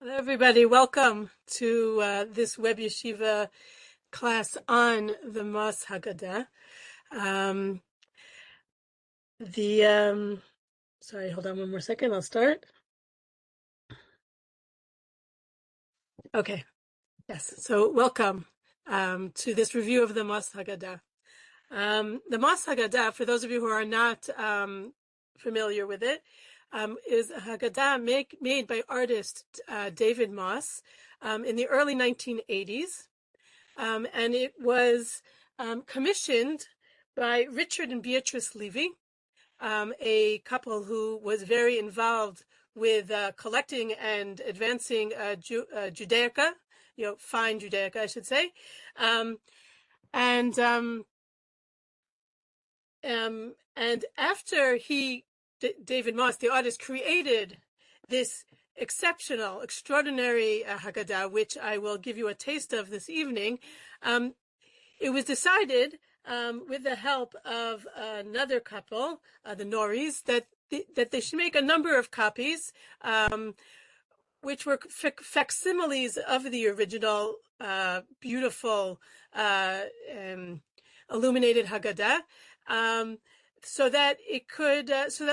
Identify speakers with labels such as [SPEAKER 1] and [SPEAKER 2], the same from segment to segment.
[SPEAKER 1] Hello, everybody. Welcome to this Web Yeshiva class on the Mas Haggadah. Sorry, hold on one more second. I'll start. Okay. Yes. So welcome to this review of the Mas Haggadah. The Mas Haggadah, for those of you who are not familiar with it, is a Haggadah made by artist David Moss in the early 1980s. And it was commissioned by Richard and Beatrice Levy, a couple who was very involved with collecting and advancing Judaica, fine Judaica, I should say. And after David Moss, the artist, created this exceptional, extraordinary Haggadah, which I will give you a taste of this evening, it was decided, with the help of another couple, the Norries, that they should make a number of copies, which were facsimiles of the original beautiful illuminated Haggadah, so that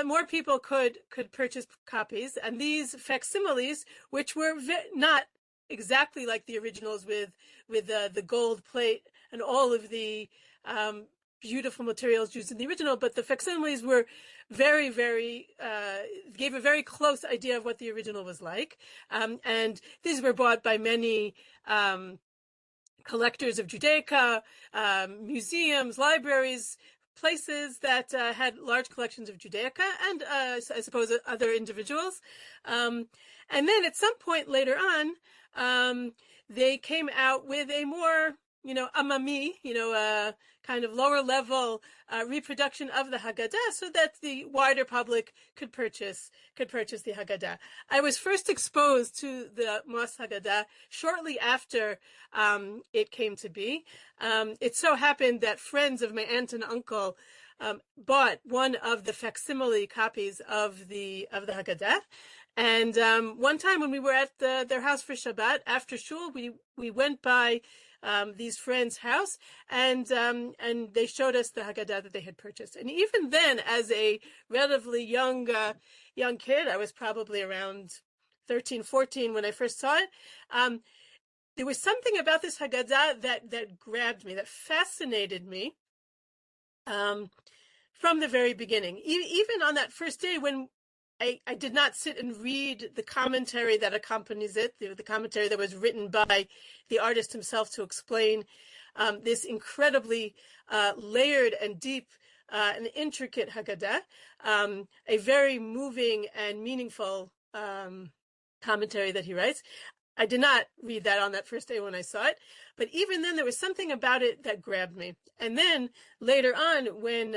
[SPEAKER 1] more people could purchase copies. And these facsimiles, which were not exactly like the originals with the gold plate and all of the beautiful materials used in the original, but the facsimiles were very, very, gave a very close idea of what the original was like. And these were bought by many collectors of Judaica, museums, libraries, places that had large collections of Judaica, and I suppose other individuals. And then at some point later on, they came out with a more, amami, kind of lower level reproduction of the Haggadah, so that the wider public could purchase the Haggadah. I was first exposed to the Mas Haggadah shortly after it came to be. It so happened that friends of my aunt and uncle bought one of the facsimile copies of the Haggadah. And one time when we were at their house for Shabbat after shul, we went by these friends' house, and they showed us the Haggadah that they had purchased. And even then, as a relatively young kid, I was probably around 13, 14 when I first saw it. There was something about this Haggadah that grabbed me, that fascinated me from the very beginning. Even on that first day when I did not sit and read the commentary that accompanies it, the commentary that was written by the artist himself to explain this incredibly layered and deep and intricate Haggadah, a very moving and meaningful commentary that he writes. I did not read that on that first day when I saw it, but even then there was something about it that grabbed me. And then later on, when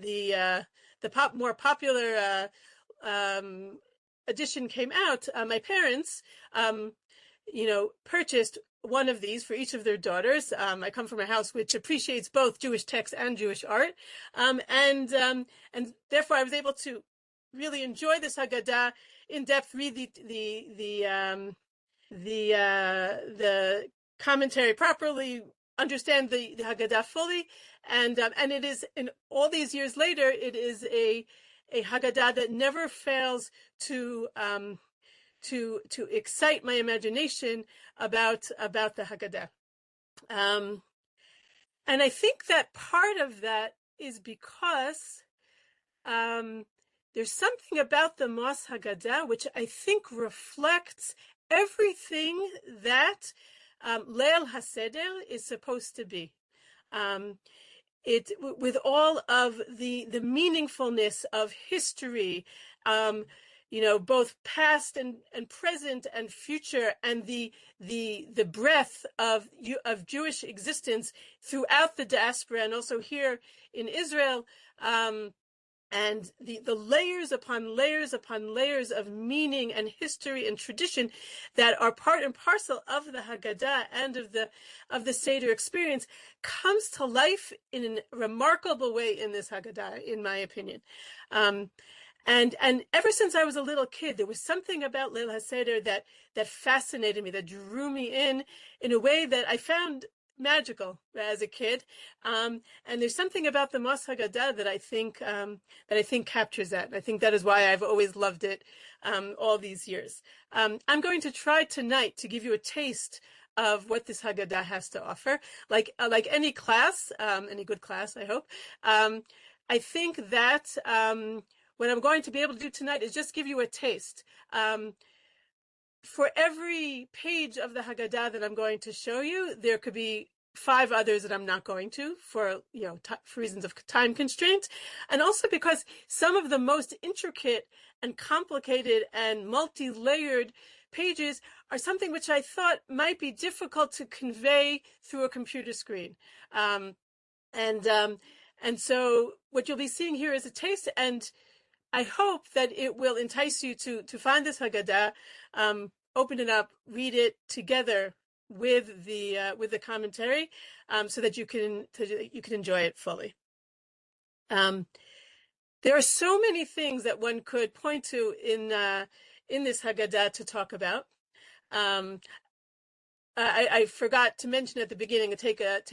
[SPEAKER 1] the more popular edition came out, my parents, purchased one of these for each of their daughters. I come from a house which appreciates both Jewish text and Jewish art, and therefore I was able to really enjoy this Haggadah in depth, read the commentary properly, understand the Haggadah fully, and it is, in all these years later, it is a Haggadah that never fails to excite my imagination about the Haggadah. And I think that part of that is because there's something about the Mas Haggadah which I think reflects everything that Leil HaSeder is supposed to be. It, with all of the meaningfulness of history, both past and present and future, and the breadth of Jewish existence throughout the diaspora, and also here in Israel, and the layers upon layers upon layers of meaning and history and tradition that are part and parcel of the Haggadah and of the Seder experience comes to life in a remarkable way in this Haggadah, in my opinion. And ever since I was a little kid, there was something about Leil HaSeder that fascinated me, that drew me in a way that I found magical as a kid. And there's something about the Mos Haggadah that I think captures that. And I think that is why I've always loved it all these years. I'm going to try tonight to give you a taste of what this Haggadah has to offer. Like any class, any good class, I hope. I think that what I'm going to be able to do tonight is just give you a taste. For every page of the Haggadah that I'm going to show you, there could be 5 others that I'm not going to for reasons of time constraint, and also because some of the most intricate and complicated and multi-layered pages are something which I thought might be difficult to convey through a computer screen. And so what you'll be seeing here is a taste, and I hope that it will entice you to find this Haggadah, open it up, read it together with the commentary, so that you can enjoy it fully. There are so many things that one could point to in this Haggadah to talk about. I forgot to mention at the beginning, take a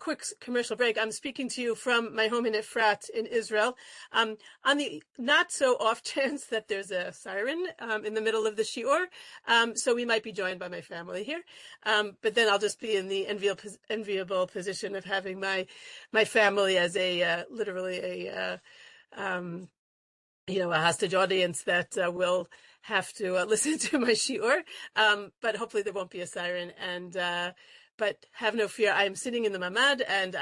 [SPEAKER 1] quick commercial break. I'm speaking to you from my home in Efrat in Israel. On the not so off chance that there's a siren in the middle of the shiur, so we might be joined by my family here. But then I'll just be in the enviable position of having my family as literally a hostage audience that will have to listen to my shiur. But hopefully there won't be a siren, but have no fear. I am sitting in the mamad, and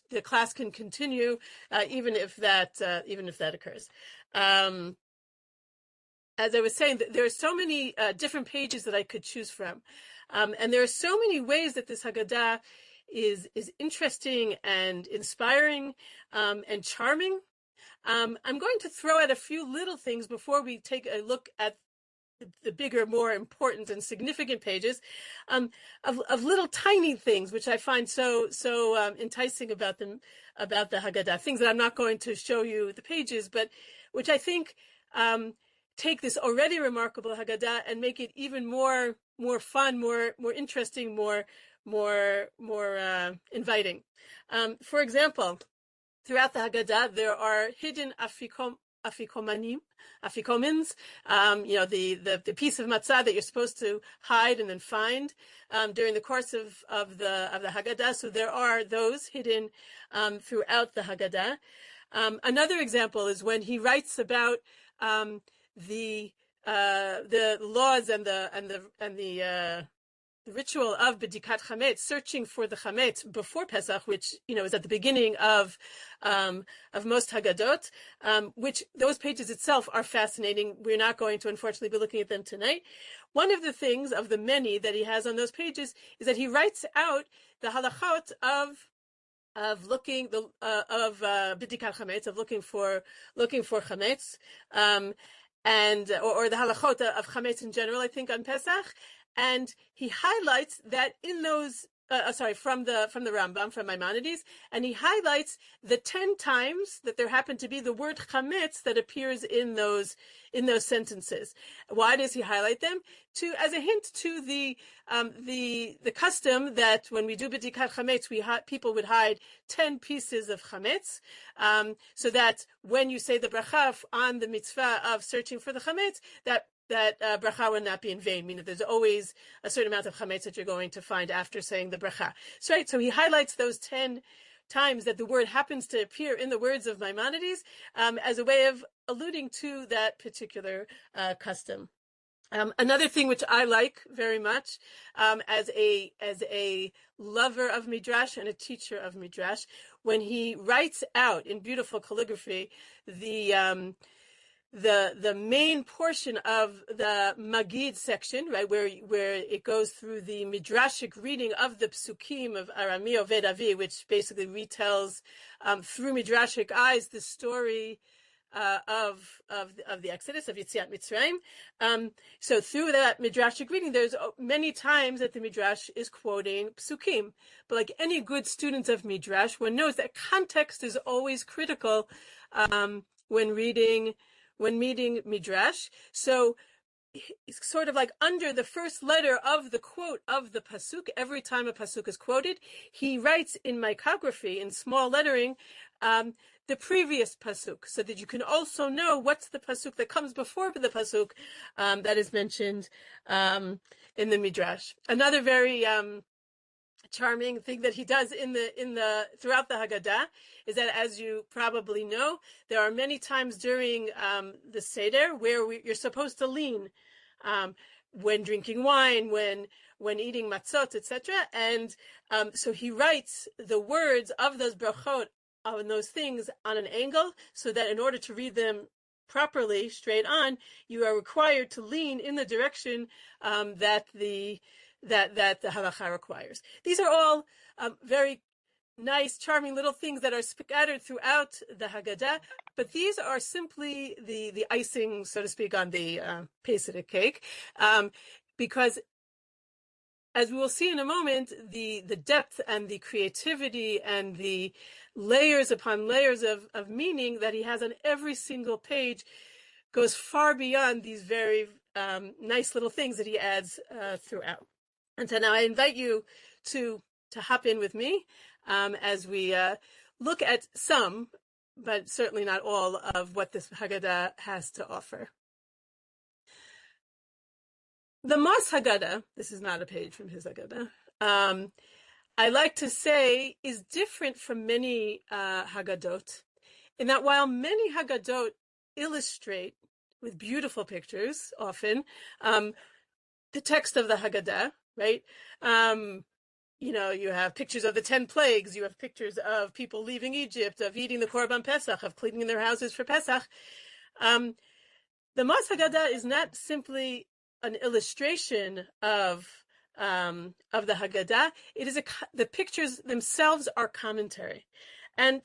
[SPEAKER 1] the class can continue even if that occurs. As I was saying, there are so many different pages that I could choose from, and there are so many ways that this Haggadah is interesting and inspiring and charming. I'm going to throw out a few little things before we take a look at the bigger, more important and significant pages, of little tiny things which I find so enticing about the Haggadah. Things that I'm not going to show you the pages, but which I think take this already remarkable Haggadah and make it even more fun, more interesting, more inviting. For example, throughout the Haggadah, there are hidden afikomins, the piece of matzah that you're supposed to hide and then find during the course of the Haggadah. So there are those hidden throughout the Haggadah. Another example is when he writes about the laws and the ritual of B'dikat Chametz, searching for the Chametz before Pesach, which is at the beginning of most Haggadot, which those pages itself are fascinating. We're not going to, unfortunately, be looking at them tonight. One of the things, of the many that he has on those pages, is that he writes out the halachot of looking of B'dikat Chametz, of looking for Chametz, and or the halachot of Chametz in general, I think, on Pesach. And he highlights that in those, from the Rambam, from Maimonides, and he highlights the 10 times that there happen to be the word chametz that appears in those sentences. Why does he highlight them? As a hint to the custom that when we do b'dikat chametz, people would hide 10 pieces of chametz, so that when you say the bracha on the mitzvah of searching for the chametz, that bracha will not be in vain, meaning there's always a certain amount of chametz that you're going to find after saying the bracha. So he highlights those 10 times that the word happens to appear in the words of Maimonides as a way of alluding to that particular custom. Another thing which I like very much as a lover of Midrash and a teacher of Midrash, when he writes out in beautiful calligraphy the main portion of the Magid section, right, where it goes through the midrashic reading of the psukim of Arami Oved Avi, which basically retells through midrashic eyes the story of the Exodus, of Yetziat Mitzrayim. So through that midrashic reading, there's many times that the midrash is quoting psukim. But like any good student of midrash, one knows that context is always critical when reading Midrash. So it's sort of like under the first letter of the quote of the pasuk, every time a pasuk is quoted, he writes in micrography, in small lettering, the previous pasuk, so that you can also know what's the pasuk that comes before the pasuk that is mentioned in the Midrash. Another very charming thing that he does in the throughout the Haggadah is that, as you probably know, there are many times during the Seder where you're supposed to lean when drinking wine, when eating matzot, etc. And so he writes the words of those brachot on those things on an angle, so that in order to read them properly, straight on, you are required to lean in the direction that the halacha requires. These are all very nice, charming little things that are scattered throughout the Haggadah, but these are simply the icing, so to speak, on the piece of the cake, because, as we will see in a moment, the depth and the creativity and the layers upon layers of meaning that he has on every single page goes far beyond these very nice little things that he adds throughout. And so now I invite you to hop in with me as we look at some, but certainly not all, of what this Haggadah has to offer. The Mas Haggadah, this is not a page from his Haggadah, I like to say is different from many Haggadot, in that while many Haggadot illustrate with beautiful pictures, often, the text of the Haggadah, right? You have pictures of the 10 plagues, you have pictures of people leaving Egypt, of eating the Korban Pesach, of cleaning their houses for Pesach. The Mas Haggadah is not simply an illustration of the Haggadah. It is the pictures themselves are commentary. And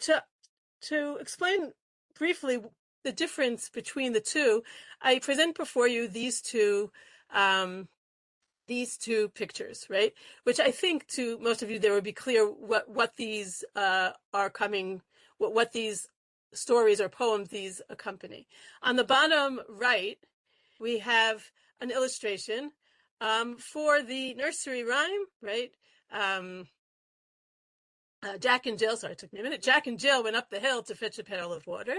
[SPEAKER 1] to explain briefly the difference between the two, I present before you these two pictures, right? Which I think to most of you there would be clear what these are coming, what these stories or poems these accompany. On the bottom right, we have an illustration for the nursery rhyme, right? Jack and Jill, sorry, it took me a minute. Jack and Jill went up the hill to fetch a pail of water,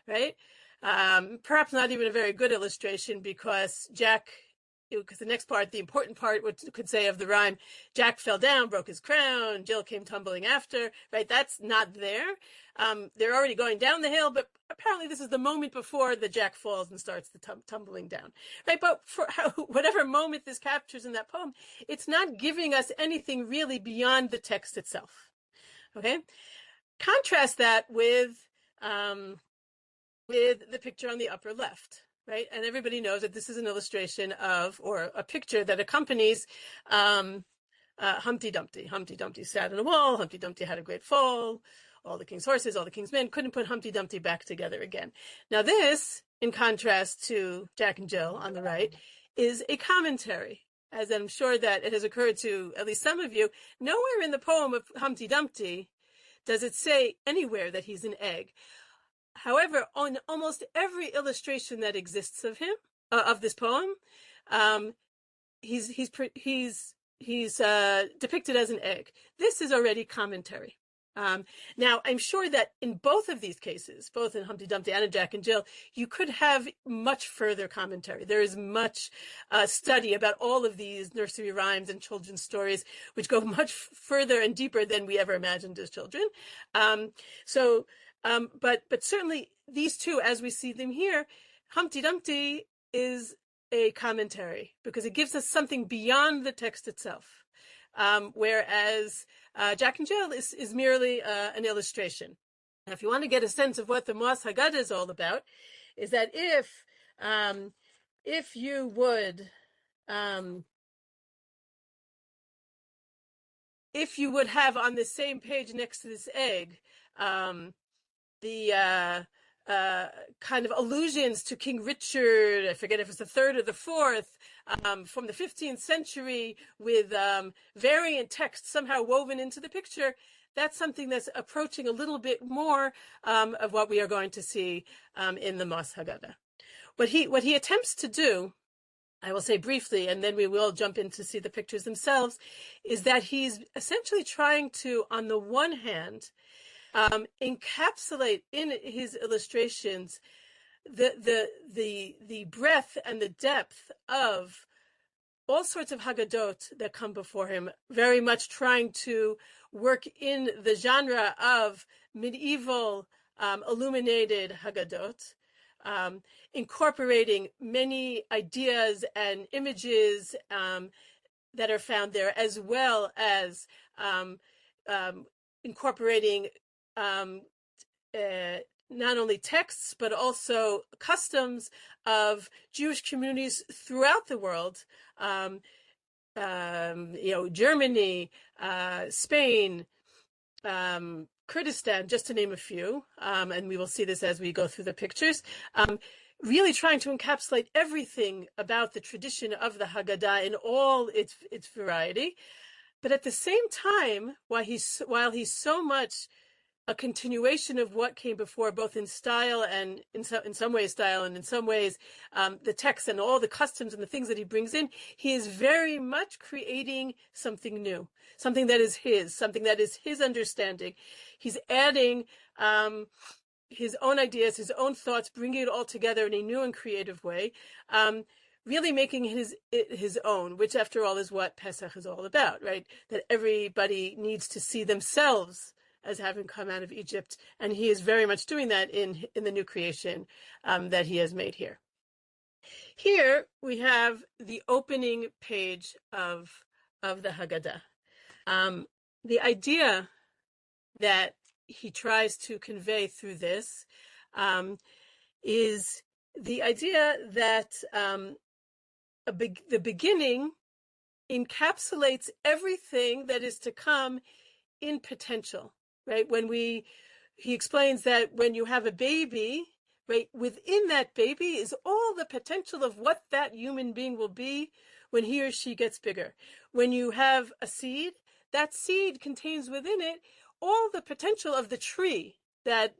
[SPEAKER 1] right? Perhaps not even a very good illustration, because because the next part, the important part, could say of the rhyme, Jack fell down, broke his crown, Jill came tumbling after, right? That's not there. They're already going down the hill, but apparently this is the moment before the Jack falls and starts the tumbling down, right? But for whatever moment this captures in that poem, it's not giving us anything really beyond the text itself, okay? Contrast that with the picture on the upper left, right? And everybody knows that this is an illustration of, or a picture that accompanies Humpty Dumpty. Humpty Dumpty sat on a wall. Humpty Dumpty had a great fall. All the king's horses, all the king's men couldn't put Humpty Dumpty back together again. Now this, in contrast to Jack and Jill on the right, is a commentary. As I'm sure that it has occurred to at least some of you, nowhere in the poem of Humpty Dumpty does it say anywhere that he's an egg. However, on almost every illustration that exists of him, of this poem, he's depicted as an egg. This is already commentary. Now, I'm sure that in both of these cases, both in Humpty Dumpty and in Jack and Jill, you could have much further commentary. There is much study about all of these nursery rhymes and children's stories, which go much further and deeper than we ever imagined as children. But certainly these two, as we see them here, Humpty Dumpty is a commentary because it gives us something beyond the text itself. Whereas Jack and Jill is merely an illustration. Now, if you want to get a sense of what the Mas Haggadah is all about, is that if you would have on the same page next to this egg the kind of allusions to King Richard, I forget if it's the third or the fourth, from the 15th century, with variant text somehow woven into the picture, that's something that's approaching a little bit more of what we are going to see in the Mos Haggadah. What he attempts to do, I will say briefly, and then we will jump in to see the pictures themselves, is that he's essentially trying to, on the one hand, encapsulate in his illustrations the breadth and the depth of all sorts of Haggadot that come before him, very much trying to work in the genre of medieval illuminated Haggadot, incorporating many ideas and images that are found there, as well as incorporating not only texts, but also customs of Jewish communities throughout the world, Germany, Spain, Kurdistan, just to name a few, and we will see this as we go through the pictures, really trying to encapsulate everything about the tradition of the Haggadah in all its variety. But at the same time, while he's so much a continuation of what came before, both in style and in some ways style, and in some ways the text and all the customs and the things that he brings in, he is very much creating something new, something that is his understanding. He's adding his own ideas, his own thoughts, bringing it all together in a new and creative way, really making his own, which after all is what Pesach is all about, right? That everybody needs to see themselves as having come out of Egypt, and he is very much doing that in the new creation that he has made here. Here we have the opening page of the Haggadah. The idea that he tries to convey through this is the idea that the beginning encapsulates everything that is to come in potential, right? He explains that when you have a baby, right, within that baby is all the potential of what that human being will be when he or she gets bigger. When you have a seed, that seed contains within it all the potential of the tree that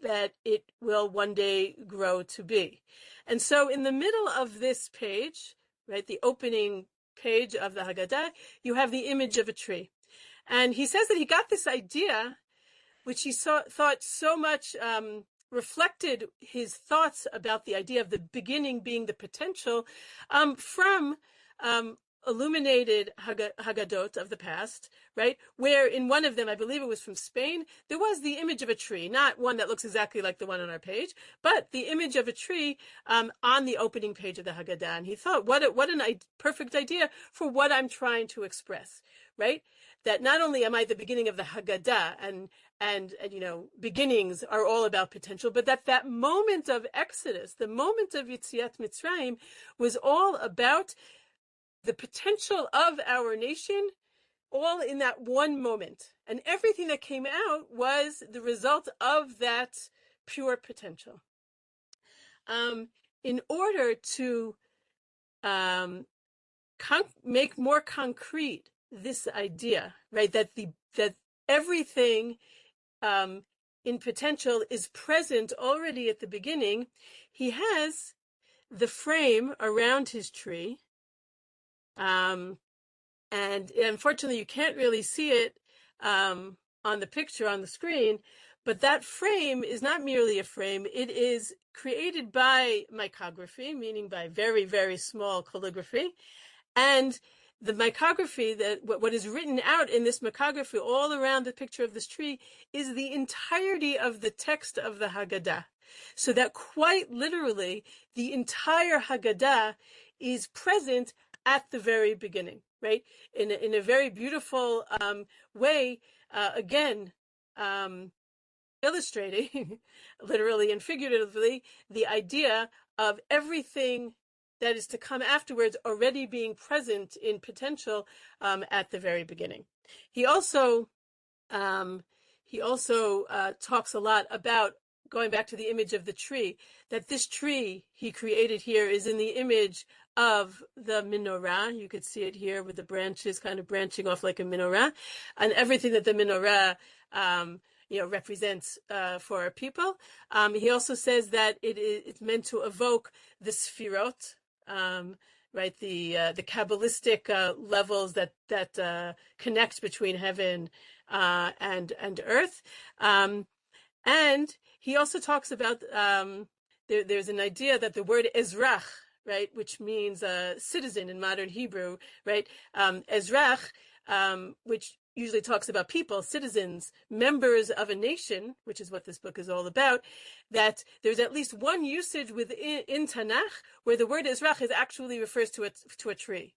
[SPEAKER 1] it will one day grow to be. And so in the middle of this page, right, the opening page of the Haggadah, you have the image of a tree. And he says that he got this idea, which he thought so much reflected his thoughts about the idea of the beginning being the potential, from illuminated Haggadot of the past, right? Where in one of them, I believe it was from Spain, there was the image of a tree, not one that looks exactly like the one on our page, but the image of a tree on the opening page of the Haggadah. And he thought, what a perfect idea for what I'm trying to express, right? That not only am I the beginning of the Haggadah, and beginnings are all about potential, but that moment of Exodus, the moment of Yetziat Mitzrayim, was all about the potential of our nation, all in that one moment. And everything that came out was the result of that pure potential. In order to make more concrete this idea, right, that everything in potential is present already at the beginning, he has the frame around his tree. And unfortunately, you can't really see it on the picture on the screen, but that frame is not merely a frame. It is created by micrography, meaning by very, very small calligraphy. And the micrography, what is written out in this micrography all around the picture of this tree, is the entirety of the text of the Haggadah. So that quite literally, the entire Haggadah is present at the very beginning, right? In a very beautiful way, again, illustrating, literally and figuratively, the idea of everything that is to come afterwards already being present in potential at the very beginning. He also talks a lot about, going back to the image of the tree, that this tree he created here is in the image of the menorah. You could see it here with the branches kind of branching off like a menorah, and everything that the menorah represents for our people. He also says that it's meant to evoke the Sfirot, right? The Kabbalistic levels that connect between heaven and earth. And he also talks about there's an idea that the word Ezrach, right, which means citizen in modern Hebrew, right? Ezrach, which usually talks about people, citizens, members of a nation, which is what this book is all about, that there's at least one usage in Tanakh where the word Ezrach is actually refers to a tree.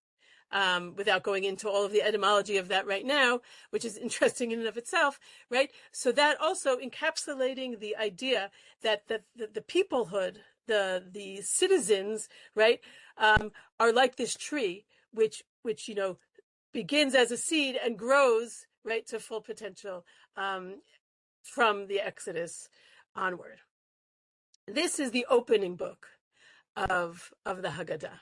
[SPEAKER 1] Without going into all of the etymology of that right now, which is interesting in and of itself, right? So that also encapsulating the idea that the peoplehood, the citizens, right, are like this tree, which begins as a seed and grows, right, to full potential from the Exodus onward. This is the opening book of the Haggadah.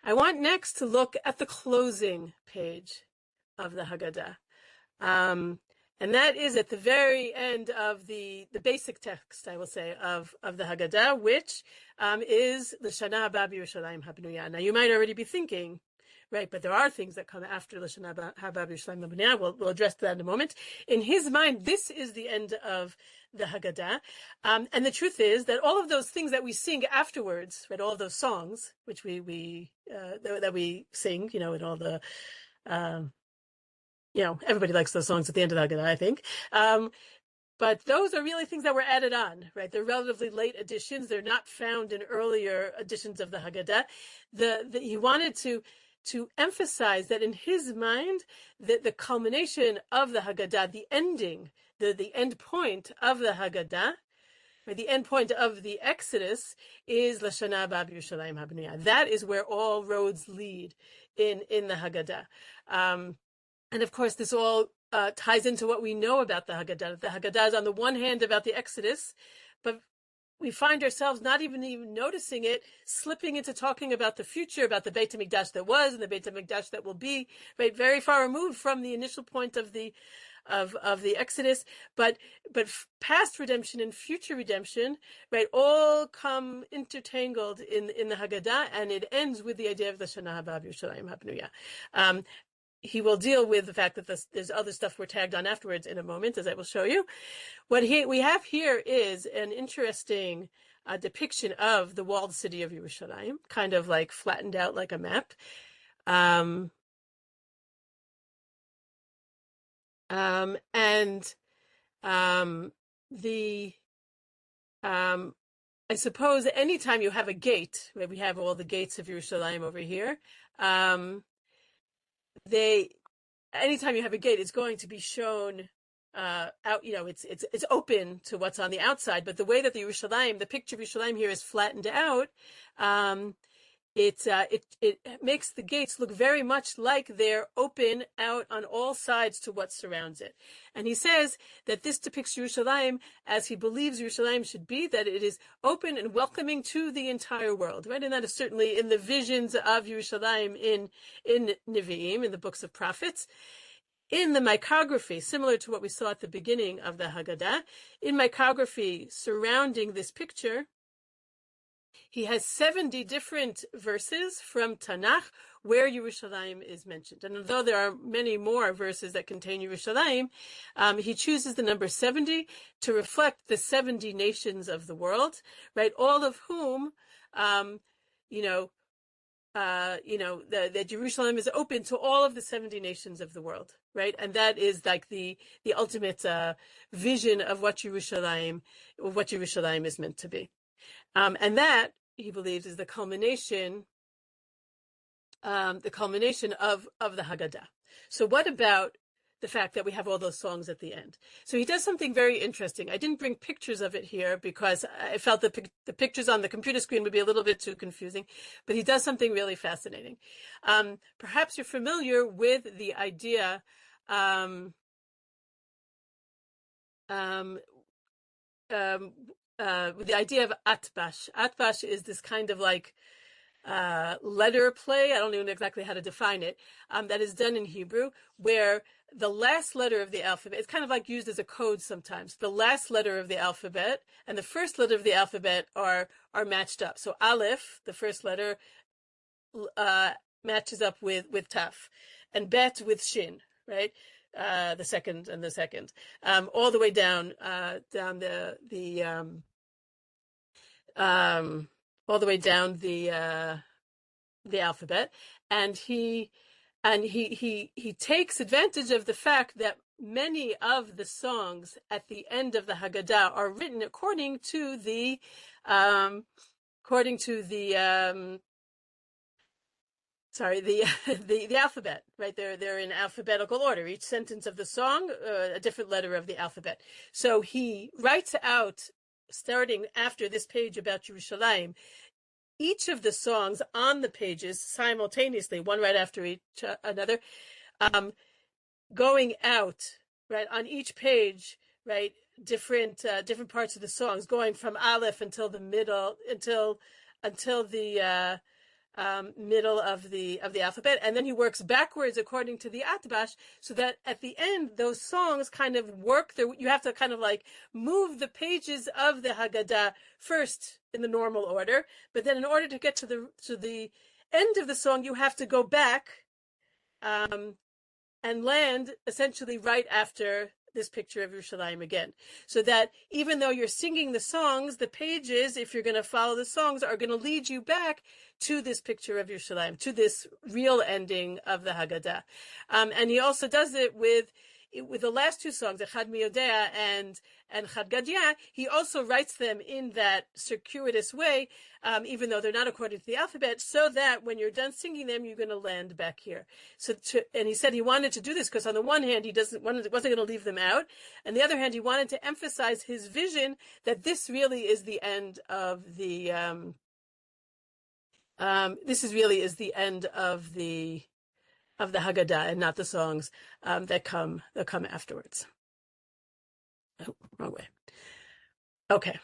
[SPEAKER 1] I want next to look at the closing page of the Haggadah. And that is at the very end of the basic text, I will say, of the Haggadah, which is L'Shana Haba B'Yerushalayim Habnuya. Now, you might already be thinking, right, but there are things that come after L'Shana Haba B'Yerushalayim Habnuya. We'll address that in a moment. In his mind, this is the end of the Haggadah. And the truth is that all of those things that we sing afterwards, right, all of those songs, which that we sing, in all the, everybody likes those songs at the end of the Haggadah, I think. But those are really things that were added on, right? They're relatively late additions. They're not found in earlier editions of the Haggadah. He wanted to emphasize that in his mind, that the culmination of the Haggadah, the ending, the end point of the Haggadah, or the end point of the Exodus, is L'Shana Haba B'Yerushalayim Habnuya. That is where all roads lead in the Haggadah. And of course, this all ties into what we know about the Haggadah. The Haggadah is on the one hand about the Exodus, but we find ourselves not even noticing it, slipping into talking about the future, about the Beit HaMikdash that was and the Beit HaMikdash that will be, right, very far removed from the initial point of the Exodus, but past redemption and future redemption, right, all come intertangled in the Haggadah, and it ends with the idea of the Shana Haba B'Yerushalayim Habnuya. He will deal with the fact that there's other stuff we're tagged on afterwards in a moment, as I will show you. What we have here is an interesting depiction of the walled city of Yerushalayim, kind of like flattened out like a map. I suppose anytime you have a gate, right, we have all the gates of Yerushalayim over here. Anytime you have a gate, it's going to be shown out. It's open to what's on the outside. But the way that the picture of Yerushalayim here is flattened out, it makes the gates look very much like they're open out on all sides to what surrounds it. And he says that this depicts Yerushalayim as he believes Yerushalayim should be, that it is open and welcoming to the entire world, right? And that is certainly in the visions of Yerushalayim in Nevi'im, in the books of prophets. In the micrography, similar to what we saw at the beginning of the Haggadah, in micrography surrounding this picture, he has 70 different verses from Tanakh where Yerushalayim is mentioned. And although there are many more verses that contain Yerushalayim, he chooses the number 70 to reflect the 70 nations of the world, right? All of whom, that Jerusalem is open to all of the 70 nations of the world, right? And that is like the ultimate vision of what Yerushalayim is meant to be. And that, he believes, is the culmination of the Haggadah. So what about the fact that we have all those songs at the end? So he does something very interesting. I didn't bring pictures of it here because I felt that the pictures on the computer screen would be a little bit too confusing, but he does something really fascinating. Perhaps you're familiar with the idea with the idea of atbash. Atbash is this kind of like letter play. I don't even know exactly how to define it. That is done in Hebrew, where the last letter of the alphabet, it's kind of like used as a code sometimes. The last letter of the alphabet and the first letter of the alphabet are matched up. So Aleph, the first letter, matches up with Taf, and Bet with Shin, right? The second, all the way down all the way down the alphabet, and he takes advantage of the fact that many of the songs at the end of the Haggadah are written according to the the alphabet, right? They're in alphabetical order. Each sentence of the song, a different letter of the alphabet. So he writes out, starting after this page about Yerushalayim, each of the songs on the pages simultaneously, one right after each another, going out, right, on each page, right, different parts of the songs, going from Aleph until the middle, until the middle of the alphabet, and then he works backwards according to the Atbash, so that at the end those songs kind of work. You have to kind of like move the pages of the Haggadah first in the normal order, but then in order to get to the end of the song, you have to go back and land essentially right after this picture of Yerushalayim again. So that even though you're singing the songs, the pages, if you're going to follow the songs, are going to lead you back to this picture of Yerushalayim, to this real ending of the Haggadah. And he also does it with the last two songs, Echad Miyodea and Chad Gadya. He also writes them in that circuitous way, even though they're not according to the alphabet, so that when you're done singing them, you're going to land back here. And he said he wanted to do this because on the one hand, he wasn't going to leave them out. On the other hand, he wanted to emphasize his vision that this really is the end of the Haggadah, and not the songs that come afterwards. Oh, wrong way. Okay.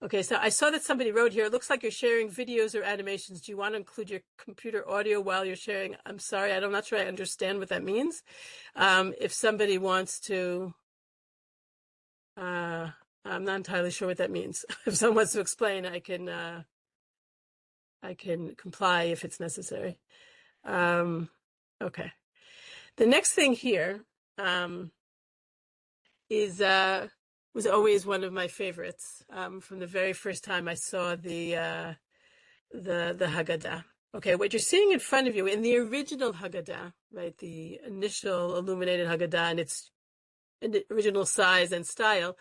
[SPEAKER 1] Okay, so I saw that somebody wrote here, it looks like you're sharing videos or animations. Do you want to include your computer audio while you're sharing? I'm sorry, I'm not sure I understand what that means. If somebody wants to, I'm not entirely sure what that means. If someone wants to explain, I can comply if it's necessary. Okay. The next thing here was always one of my favorites from the very first time I saw the Haggadah. Okay, what you're seeing in front of you in the original Haggadah, right, the initial illuminated Haggadah in its original size and style,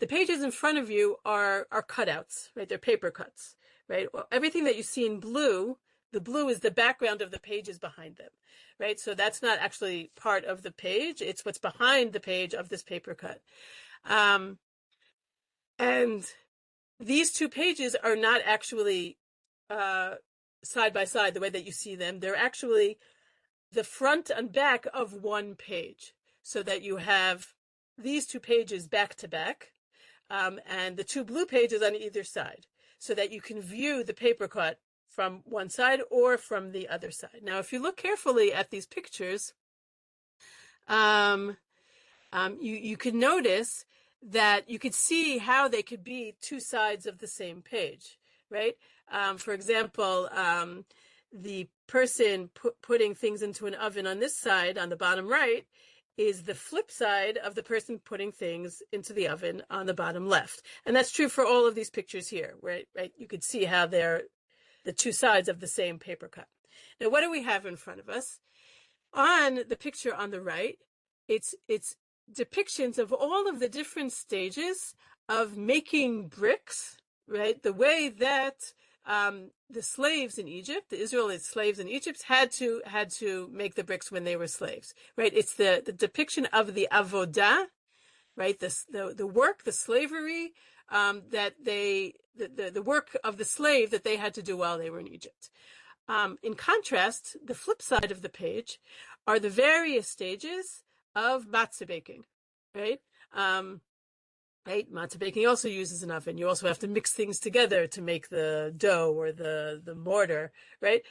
[SPEAKER 1] the pages in front of you are cutouts, right? They're paper cuts, right? Well, everything that you see in blue, the blue is the background of the pages behind them, right? So that's not actually part of the page. It's what's behind the page of this paper cut. And these two pages are not actually side by side the way that you see them. They're actually the front and back of one page, so that you have these two pages back to back, and the two blue pages on either side, so that you can view the paper cut from one side or from the other side. Now, if you look carefully at these pictures, you can notice that you could see how they could be two sides of the same page, right? For example, the person putting things into an oven on this side, on the bottom right, is the flip side of the person putting things into the oven on the bottom left. And that's true for all of these pictures here, right? You could see how they're the two sides of the same paper cut. Now, what do we have in front of us? On the picture on the right, it's depictions of all of the different stages of making bricks, right? The way that the slaves in Egypt, the Israelite slaves in Egypt, had to make the bricks when they were slaves, right? It's the depiction of the avodah, right? The work, the slavery, the work of the slave that they had to do while they were in Egypt. In contrast, the flip side of the page are the various stages of matzah baking, right? right? Matzah baking also uses an oven. You also have to mix things together to make the dough or the mortar, right?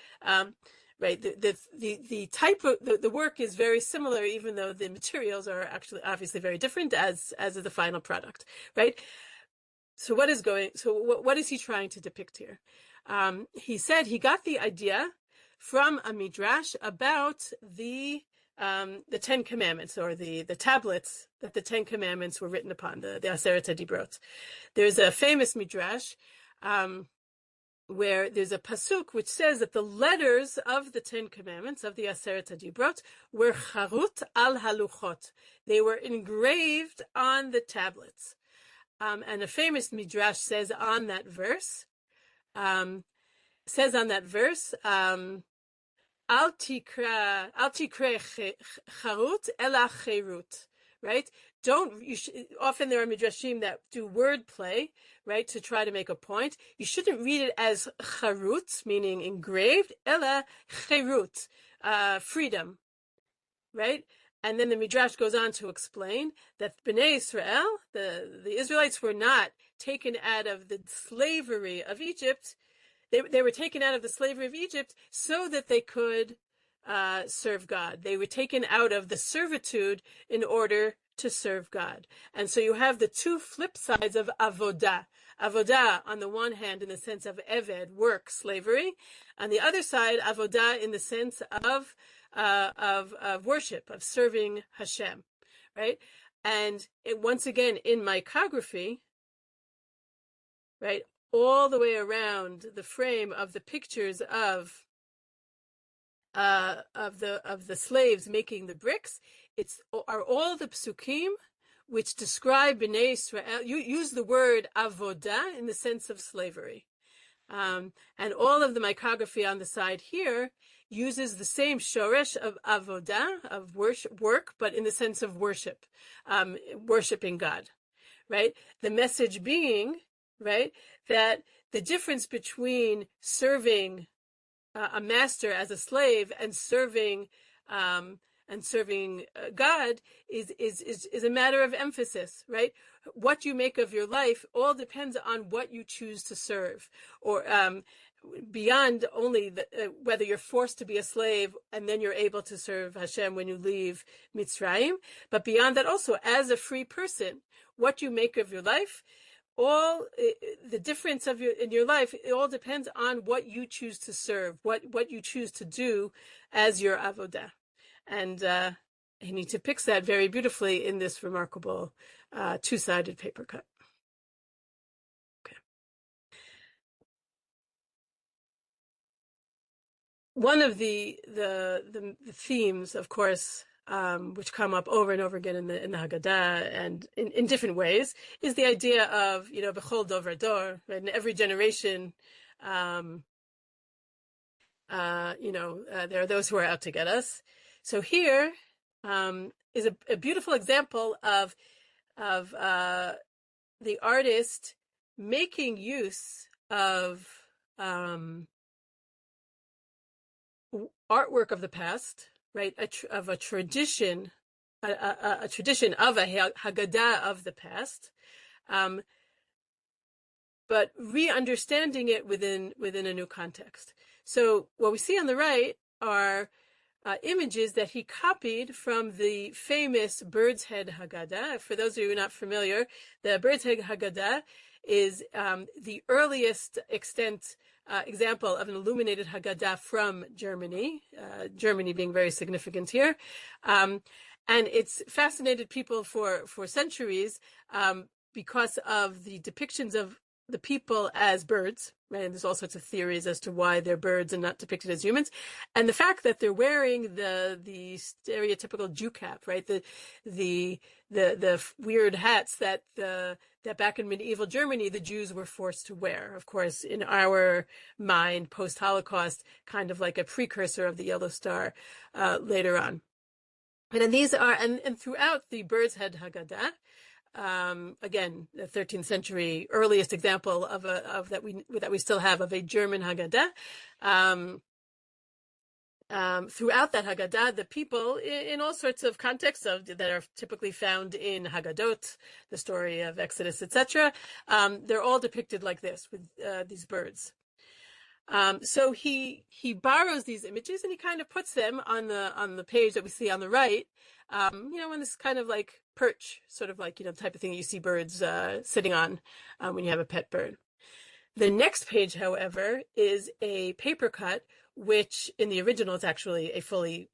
[SPEAKER 1] Right. The type of the work is very similar, even though the materials are actually obviously very different as is the final product, right? So what is he trying to depict here? He said he got the idea from a midrash about the Ten Commandments, or the tablets that the Ten Commandments were written upon, the Aseret HaDibrot. There's a famous midrash where there's a pasuk which says that the letters of the Ten Commandments, of the Aseret HaDibrot, were charut al haluchot. They were engraved on the tablets. And a famous midrash says on that verse, Al tikra charut ela cherut, right? Often there are midrashim that do wordplay, right, to try to make a point. You shouldn't read it as charut, meaning engraved, ela cherut, freedom, right? And then the Midrash goes on to explain that Bnei Israel, the Israelites, were not taken out of the slavery of Egypt. They were taken out of the slavery of Egypt so that they could serve God. They were taken out of the servitude in order to serve God. And so you have the two flip sides of avodah. Avodah, on the one hand, in the sense of eved, work, slavery. On the other side, avodah in the sense of worship, of serving Hashem, right? And once again, in micography, right, all the way around the frame of the pictures of the slaves making the bricks, are all the psukim which describe Bnei Israel. You use the word avodah in the sense of slavery. And all of the micography on the side here uses the same shoresh of avodah, of work, but in the sense of worship, worshiping God, right? The message being, right, that the difference between serving a master as a slave and serving God is a matter of emphasis, right? What you make of your life all depends on what you choose to serve, or beyond only whether you're forced to be a slave and then you're able to serve Hashem when you leave Mitzrayim, but beyond that also as a free person, what you make of your life, all the difference in your life, it all depends on what you choose to serve, what you choose to do as your avodah. And he depicts that very beautifully in this remarkable two-sided paper cut. Okay. One of the themes, of course, which come up over and over again in the Haggadah and in different ways, is the idea of, b'chol dover dor, right? In every generation, there are those who are out to get us. So here is a beautiful example of the artist making use of artwork of the past, right? Of a tradition, a tradition of a Haggadah of the past, but re-understanding it within a new context. So what we see on the right are images that he copied from the famous Bird's Head Haggadah. For those of you who are not familiar, the Bird's Head Haggadah is the earliest example of an illuminated Haggadah from Germany, Germany being very significant here. And it's fascinated people for centuries because of the depictions of the people as birds, right? And there's all sorts of theories as to why they're birds and not depicted as humans, and the fact that they're wearing the stereotypical Jew cap, right? The weird hats that back in medieval Germany the Jews were forced to wear. Of course, in our mind, post-Holocaust, kind of like a precursor of the Yellow Star later on. And these are and throughout the Bird's Head Haggadah. Again, the 13th century earliest example of that we still have of a German Haggadah. throughout that Haggadah, the people in all sorts of contexts that are typically found in Haggadot, the story of Exodus, etc. They're all depicted like this with these birds. So he borrows these images and he kind of puts them on the page that we see on the right. On this kind of like perch, sort of like the type of thing you see birds sitting on when you have a pet bird. The next page, however, is a paper cut, which in the original is actually a fully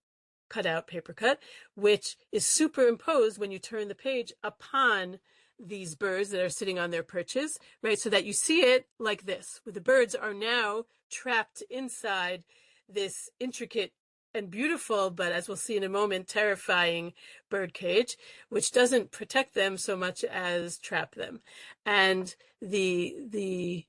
[SPEAKER 1] cut out paper cut, which is superimposed when you turn the page upon these birds that are sitting on their perches, right? So that you see it like this, where the birds are now trapped inside this intricate and beautiful, but as we'll see in a moment, terrifying bird cage, which doesn't protect them so much as trap them. And the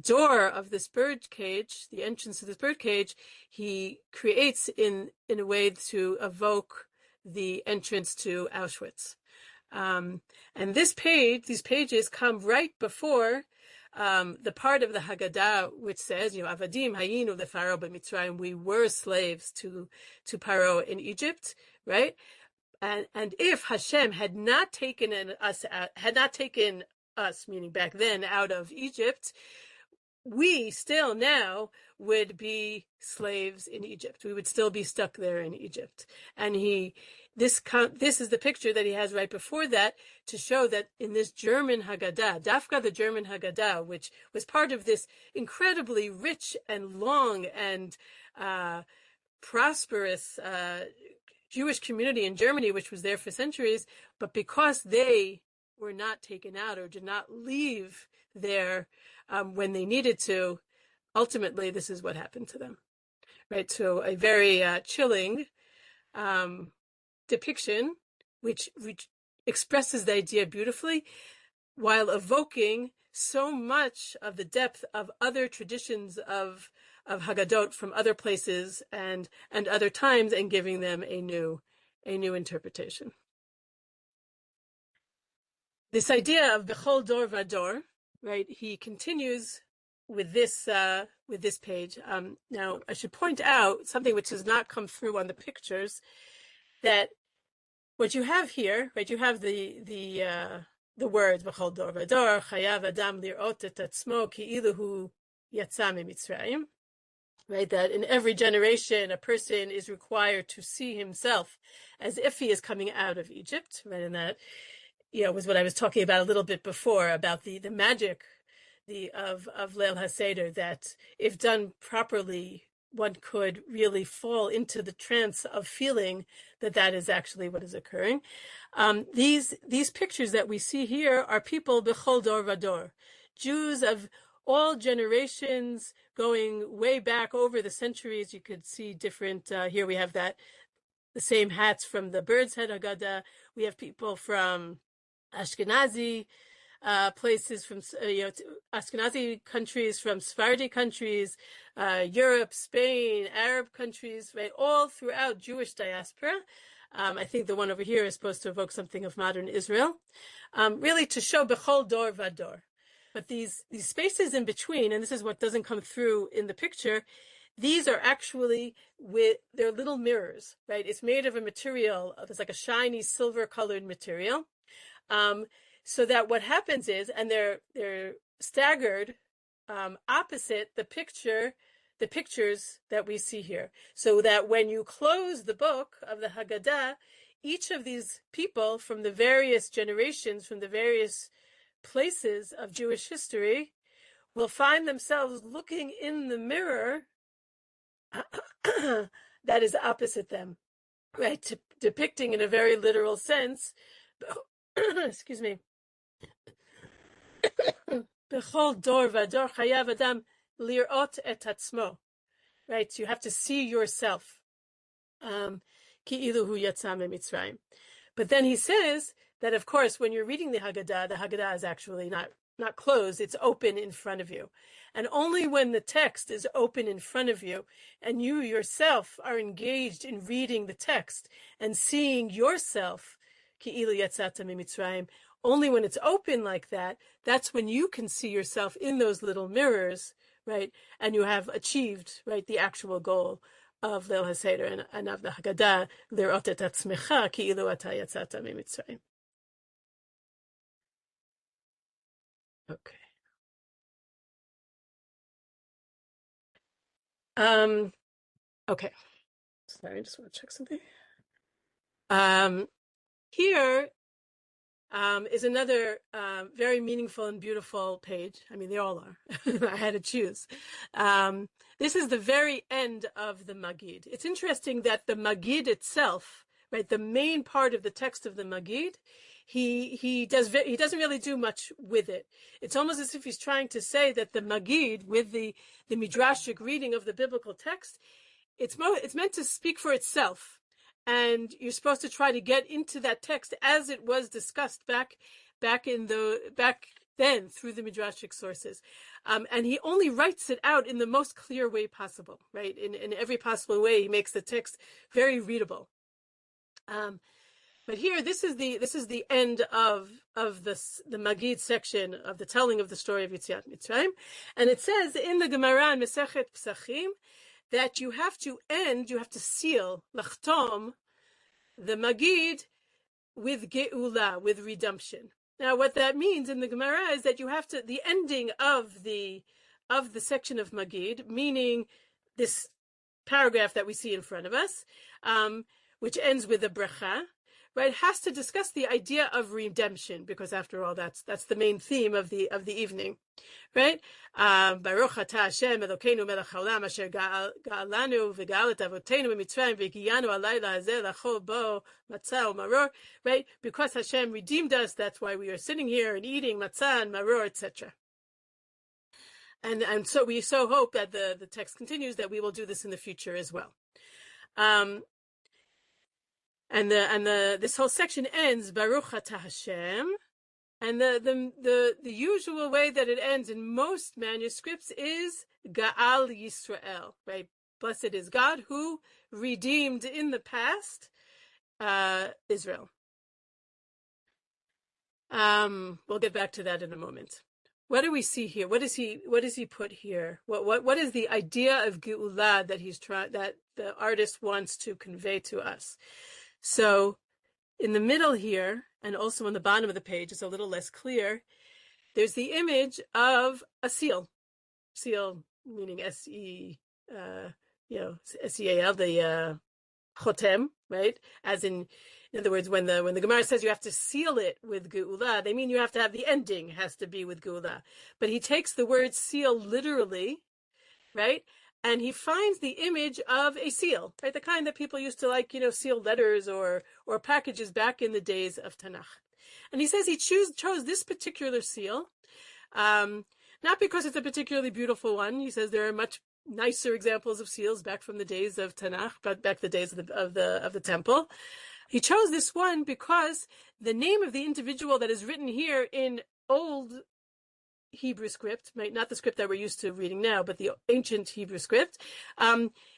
[SPEAKER 1] door of this bird cage, the entrance to this bird cage, he creates in a way to evoke the entrance to Auschwitz. And these pages come right before the part of the Haggadah which says, Avadim hayinu leFaro b'Mitzrayim, we were slaves to Paro in Egypt, right? And if Hashem had not taken us, meaning back then, out of Egypt, we still now would be slaves in Egypt. We would still be stuck there in Egypt. And this is the picture that he has right before that to show that in this German Haggadah, Dafka, the German Haggadah, which was part of this incredibly rich and long and prosperous Jewish community in Germany, which was there for centuries, but because they were not taken out or did not leave there when they needed to, ultimately this is what happened to them, right? So a very chilling depiction, which expresses the idea beautifully, while evoking so much of the depth of other traditions of Haggadot from other places and other times, and giving them a new interpretation. This idea of Bechol Dor Vador, right? He continues with this page. Now, I should point out something which has not come through on the pictures, that what you have here, right? You have the words Bechol Dor Vador, Chayav Adam Lirot et Atzmo Ki'ilu Hu Yatsa Mitzrayim, right? That in every generation, a person is required to see himself as if he is coming out of Egypt, right? And that was what I was talking about a little bit before, about the magic of Leil HaSeder, that if done properly, one could really fall into the trance of feeling that is actually what is occurring. These pictures that we see here are people b'chol dor vador, Jews of all generations, going way back over the centuries. You could see different, here we have the same hats from the Bird's Head Haggadah. We have people from Ashkenazi places, from Ashkenazi countries, from Sephardi countries, Europe, Spain, Arab countries, right, all throughout Jewish diaspora. I think the one over here is supposed to evoke something of modern Israel, really to show Bechol Dor Vador. But these spaces in between, and this is what doesn't come through in the picture, these are actually they're little mirrors, right? It's made of a material, it's like a shiny silver colored material. So that what happens is, and they're staggered opposite the pictures that we see here. So that when you close the book of the Haggadah, each of these people from the various generations, from the various places of Jewish history, will find themselves looking in the mirror that is opposite them, right? Depicting in a very literal sense, excuse me, Bechol Dor Vador Chayav Adam Lirot et Atzmo, right? You have to see yourself. Ki'ilu Hu Yatsa Mitzrayim. But then he says that, of course, when you're reading the Haggadah is actually not closed, it's open in front of you. And only when the text is open in front of you and you yourself are engaged in reading the text and seeing yourself, Ki'ilu Yatzata Mitzrayim, only when it's open like that, that's when you can see yourself in those little mirrors, right? And you have achieved, right, the actual goal of Leil HaSeder and of the Haggadah, Lirot et atzmecha ki'ilu ata yatzata miMitzrayim. Okay. Okay. Sorry, I just want to check something. Here is another very meaningful and beautiful page. I mean, they all are. I had to choose. This is the very end of the Magid. It's interesting that the Magid itself, right, the main part of the text of the Magid, he doesn't really do much with it. It's almost as if he's trying to say that the Magid, with the midrashic reading of the biblical text, it's meant to speak for itself. And you're supposed to try to get into that text as it was discussed back then through the midrashic sources. And he only writes it out in the most clear way possible, right? In every possible way, he makes the text very readable. But here, this is the end of the Magid section of the telling of the story of Yetziat Mitzrayim. And it says in the Gemara in Mesechet Pesachim that you have to seal, lachtom, the Magid with geula, with redemption. Now, what that means in the Gemara is that the ending of the section of Magid, meaning this paragraph that we see in front of us, which ends with a bracha, right, has to discuss the idea of redemption, because after all, that's the main theme of the evening, right? Baruch atah Hashem Elokeinu melech haolam asher ga'alanu v'ga'al et avoteinu b'Mitzrayim v'higiyanu alayla hazeh lachol bo matzah u'maror, right? Because Hashem redeemed us, that's why we are sitting here and eating matzah and maror, etc. And so we hope that the text continues that we will do this in the future as well. And this whole section ends Baruch atah Hashem, and the usual way that it ends in most manuscripts is Ga'al Yisrael, right? Blessed is God who redeemed in the past Israel. We'll get back to that in a moment. What do we see here? What does he put here? What is the idea of Geula that the artist wants to convey to us? So in the middle here, and also on the bottom of the page, it's a little less clear, there's the image of a seal. Seal meaning S-E-A-L, the chotem, right? As in other words, when the Gemara says you have to seal it with geula, they mean you have to have the ending has to be with geula. But he takes the word seal literally, right? And he finds the image of a seal, right? The kind that people used to seal letters or packages back in the days of Tanakh. And he says he chose this particular seal, not because it's a particularly beautiful one. He says there are much nicer examples of seals back from the days of Tanakh, but back the days of the temple. He chose this one because the name of the individual that is written here in old Hebrew script, right? Not the script that we're used to reading now, but the ancient Hebrew script,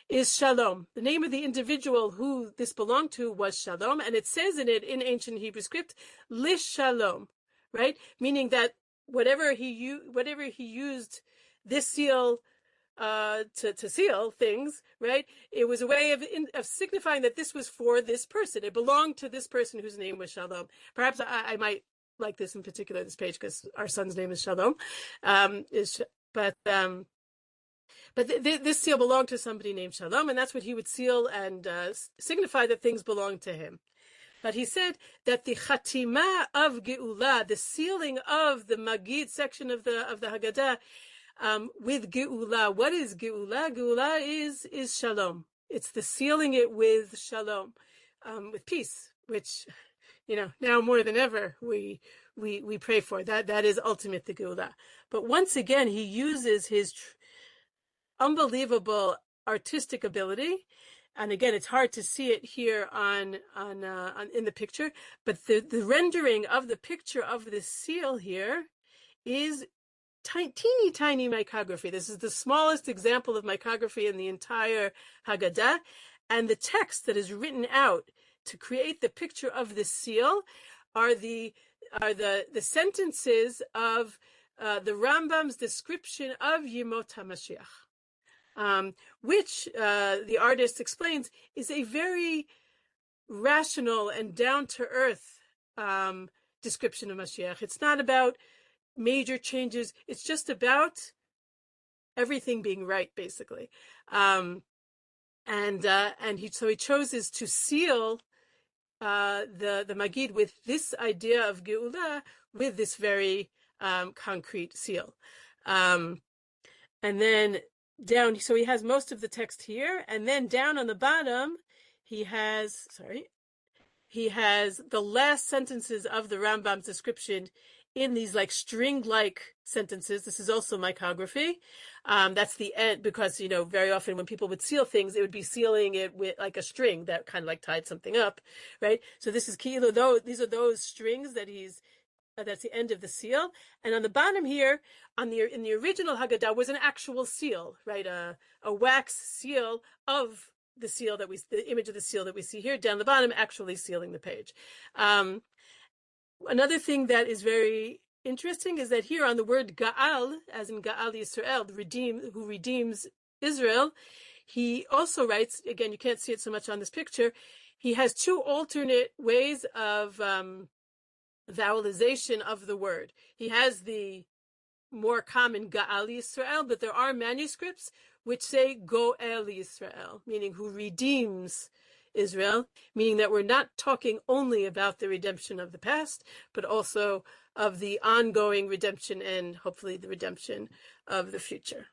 [SPEAKER 1] is Shalom. The name of the individual who this belonged to was Shalom, and it says in ancient Hebrew script, Lish Shalom, right? Meaning that whatever he used this seal to seal things, right? It was a way of signifying that this was for this person. It belonged to this person whose name was Shalom. Perhaps I might like this in particular, this page, because our son's name is Shalom. This seal belonged to somebody named Shalom, and that's what he would seal and signify that things belonged to him. But he said that the chatima of Geula, the sealing of the Magid section of the Haggadah, with Geula. What is Geula? Geula is Shalom. It's the sealing it with Shalom, with peace, which, now more than ever we pray for. That is ultimate the Geula. But once again, he uses his unbelievable artistic ability. And again, it's hard to see it here on in the picture, but the rendering of the picture of the seal here is teeny tiny micrography. This is the smallest example of micrography in the entire Haggadah, and the text that is written out to create the picture of the seal are the sentences of the Rambam's description of Yemot HaMashiach. which the artist explains is a very rational and down-to-earth description of Mashiach. It's not about major changes. It's just about everything being right, basically. And he chooses to seal the Magid with this idea of Geula, with this very concrete seal. And then down, so he has most of the text here, and then down on the bottom, he has the last sentences of the Rambam's description in these like string-like sentences. This is also micrography. That's the end, because, very often when people would seal things, it would be sealing it with like a string that kind of like tied something up, right? So this is Kilo, though, these are those strings that that's the end of the seal. And on the bottom here, in the original Haggadah was an actual seal, right? A wax seal of the image of the seal that we see here down the bottom, actually sealing the page. Another thing that is very interesting is that here on the word Gaal, as in Gaal Yisrael, who redeems Israel, he also writes, again, you can't see it so much on this picture, he has two alternate ways of vowelization of the word. He has the more common Gaal Yisrael, but there are manuscripts which say Goel Yisrael, meaning who redeems Israel, meaning that we're not talking only about the redemption of the past, but also of the ongoing redemption and hopefully the redemption of the future.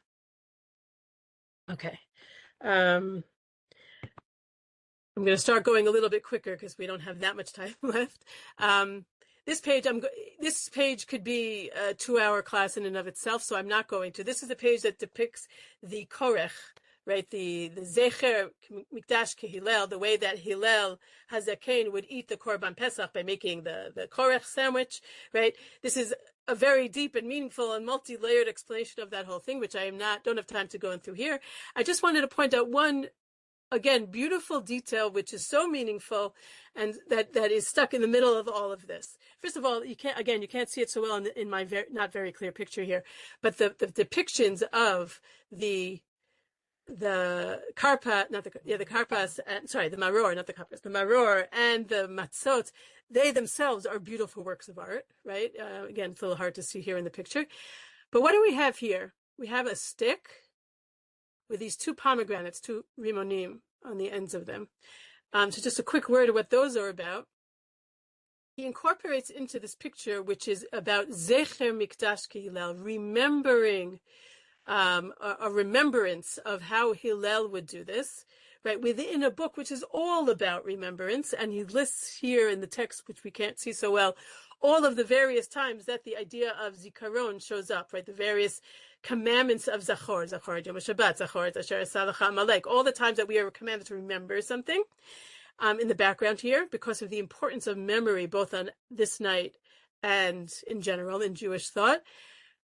[SPEAKER 1] Okay. I'm going to start going a little bit quicker because we don't have that much time left. This page could be a 2-hour class in and of itself, so I'm not going to. This is a page that depicts the korech, right? The zecher mikdash kehillel, the way that Hillel Hazaken would eat the korban pesach by making the korech sandwich, right? This is a very deep and meaningful and multi-layered explanation of that whole thing, which I don't have time to go through here. I just wanted to point out one, again, beautiful detail, which is so meaningful, and that is stuck in the middle of all of this. First of all, you can't see it so well in my not very clear picture here, but the depictions of the karpas, the maror, not the karpas, the maror and the matzot, they themselves are beautiful works of art, right? Again, it's a little hard to see here in the picture. But what do we have here? We have a stick with these two pomegranates, two rimonim on the ends of them. So just a quick word of what those are about. He incorporates into this picture, which is about Zecher Mikdash Hillel, remembering, a remembrance of how Hillel would do this, right, within a book which is all about remembrance. And he lists here in the text, which we can't see so well, all of the various times that the idea of Zikaron shows up, right, the various commandments of Zachor Yom HaShabbat, Zachor Asher Salacha Amalek, all the times that we are commanded to remember something, in the background here, because of the importance of memory, both on this night and in general in Jewish thought.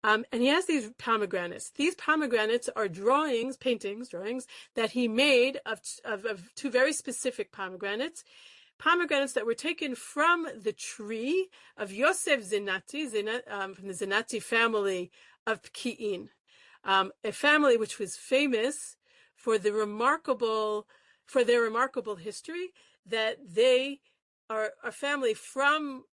[SPEAKER 1] And he has these pomegranates. These pomegranates are paintings that he made of two very specific pomegranates that were taken from the tree of Yosef Zenati, from the Zenati family of Pki'in, a family which was famous for their remarkable history, that they are a family from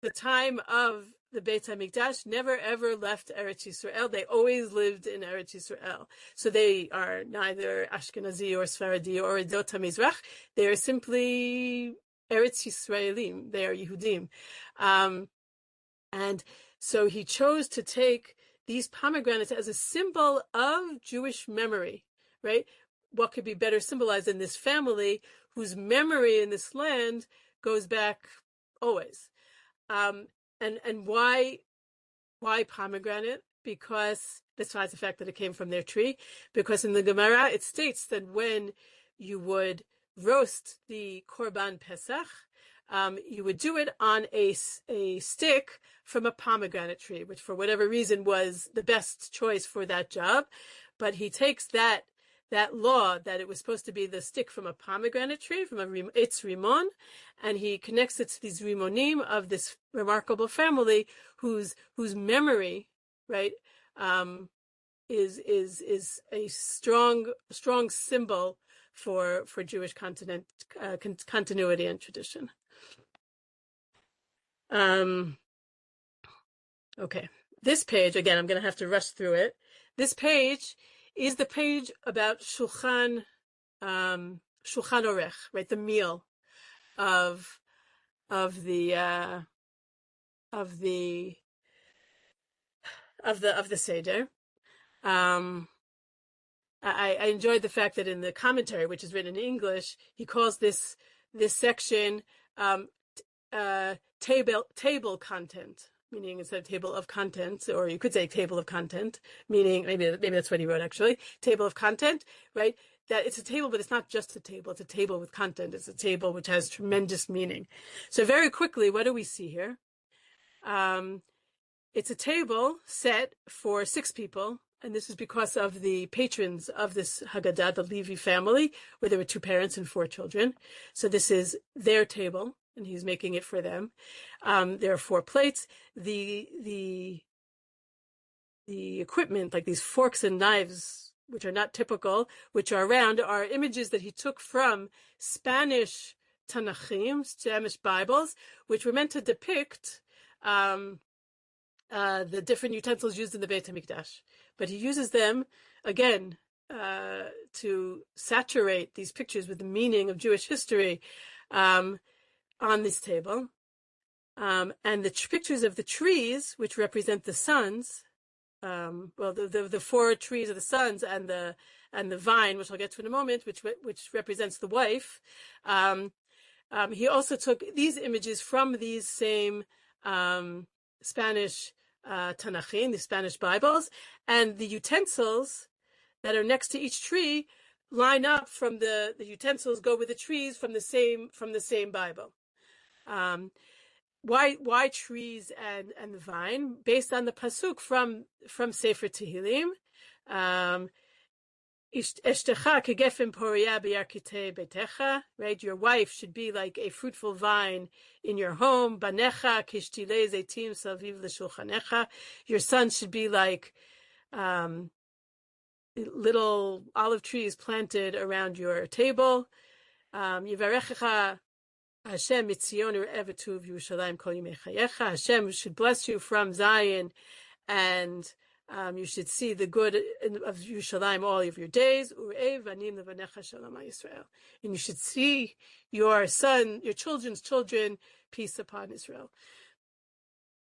[SPEAKER 1] the time of the Beit HaMikdash, never ever left Eretz Yisrael. They always lived in Eretz Yisrael. So they are neither Ashkenazi or Sfaradi or Edot HaMizrach. They are simply Eretz Yisraelim. They are Yehudim. And so he chose to take these pomegranates as a symbol of Jewish memory, right? What could be better symbolized than this family whose memory in this land goes back always? And why pomegranate? Because, besides the fact that it came from their tree, because in the Gemara it states that when you would roast the Korban Pesach, you would do it on a stick from a pomegranate tree, which for whatever reason was the best choice for that job. But he takes that law that it was supposed to be the stick from a pomegranate tree, from Eitz Rimon, and he connects it to these Rimonim of this remarkable family whose memory, right, is a strong symbol for Jewish continuity and tradition. Okay, this page, again, I'm going to have to rush through it. This page is the page about Shulchan Orech, right? The meal of the Seder. I enjoyed the fact that in the commentary, which is written in English, he calls this section table content, meaning instead of table of contents, or you could say table of content, meaning maybe that's what he wrote actually, table of content, right? That it's a table, but it's not just a table. It's a table with content. It's a table which has tremendous meaning. So very quickly, what do we see here? It's a table set for 6 people, and this is because of the patrons of this Haggadah, the Levi family, where there were 2 parents and 4 children. So this is their table, and he's making it for them. There are 4 plates. The equipment, like these forks and knives, which are not typical, which are round, are images that he took from Spanish Tanachim, Spanish Bibles, which were meant to depict the different utensils used in the Beit HaMikdash. But he uses them, again, to saturate these pictures with the meaning of Jewish history on this table. And the pictures of the trees, which represent the sons, the 4 trees of the sons and the vine, which I'll get to in a moment, which represents the wife. He also took these images from these same Spanish Tanachim, the Spanish Bibles, and the utensils that are next to each tree line up from the utensils go with the trees from the same Bible. Why trees and the vine? Based on the pasuk from Sefer Tehillim, Eshtecha kegefim poria b'yarkitei betecha, right? Your wife should be like a fruitful vine in your home. Banecha kishtilei zeitim saviv l'shulchanecha. Your sons should be like little olive trees planted around your table. Yivarechecha Hashem mitzion u'evetuv Yerushalayim kol yimei chayecha. Hashem should bless you from Zion, and you should see the good of Yerushalayim all of your days. And you should see your children's children, peace upon Israel.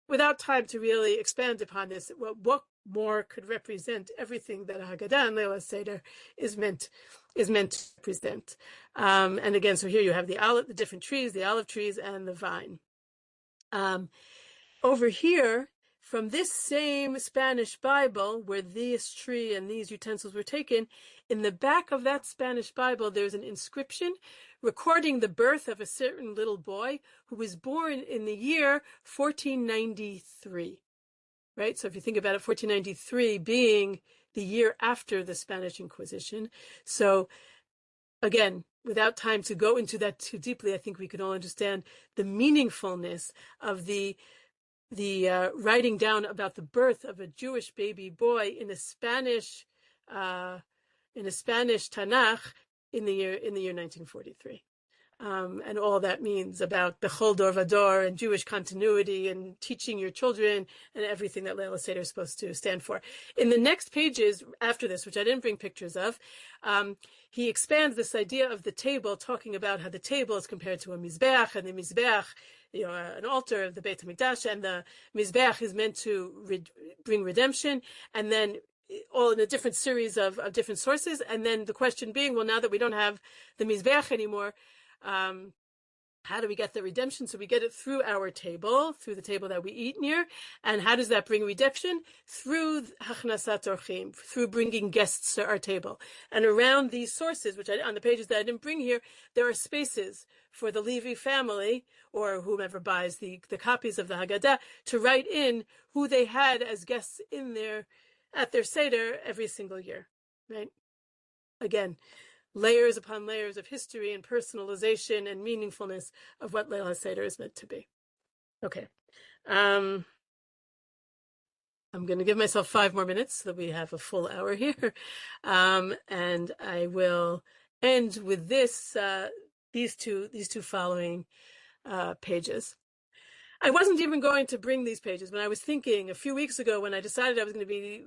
[SPEAKER 1] Without time to really expand upon this, what more could represent everything that a Haggadah and Leila Seder is meant to present? And again, so here you have the different trees, the olive trees, and the vine. Over here, from this same Spanish Bible, where this tree and these utensils were taken, in the back of that Spanish Bible, there's an inscription recording the birth of a certain little boy who was born in the year 1493. Right? So if you think about it, 1493 being the year after the Spanish Inquisition. So again, without time to go into that too deeply, I think we can all understand the meaningfulness of the writing down about the birth of a Jewish baby boy in a Spanish Tanakh in the year 1943. And all that means about Bechol Dor Vador and Jewish continuity and teaching your children and everything that Leila Seder is supposed to stand for. In the next pages after this, which I didn't bring pictures of, he expands this idea of the table, talking about how the table is compared to a Mizbeach, and the Mizbeach, an altar of the Beit HaMikdash, and the Mizbeach is meant to bring redemption, and then all in a different series of different sources. And then the question being, well, now that we don't have the Mizbeach anymore, how do we get the redemption? So we get it through our table, through the table that we eat near. And how does that bring redemption? Through Hachnasat Orchim, through bringing guests to our table. And around these sources, on the pages that I didn't bring here, there are spaces for the Levi family, or whomever buys the copies of the Haggadah, to write in who they had as guests at their Seder every single year, right? Again, layers upon layers of history and personalization and meaningfulness of what Leila Seder is meant to be. Okay. I'm going to give myself 5 more minutes so that we have a full hour here. And I will end with these two following pages. I wasn't even going to bring these pages. When I was thinking a few weeks ago, when I decided I was going to be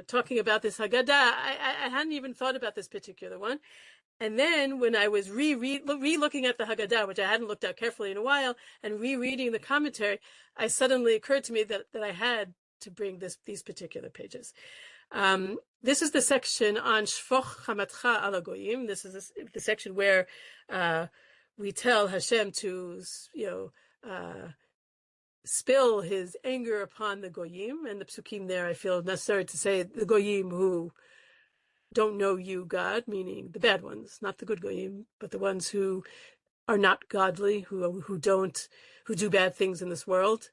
[SPEAKER 1] talking about this Haggadah, I hadn't even thought about this particular one. And then when I was re-looking at the Haggadah, which I hadn't looked at carefully in a while, and rereading the commentary, it suddenly occurred to me that I had to bring these particular pages. This is the section on Shfoch Chamatcha ala Goyim. This is the section where we tell Hashem to, spill his anger upon the Goyim. And the psukim there, I feel necessary to say the Goyim who don't know you, God, meaning the bad ones, not the good Goyim, but the ones who are not godly, who do bad things in this world.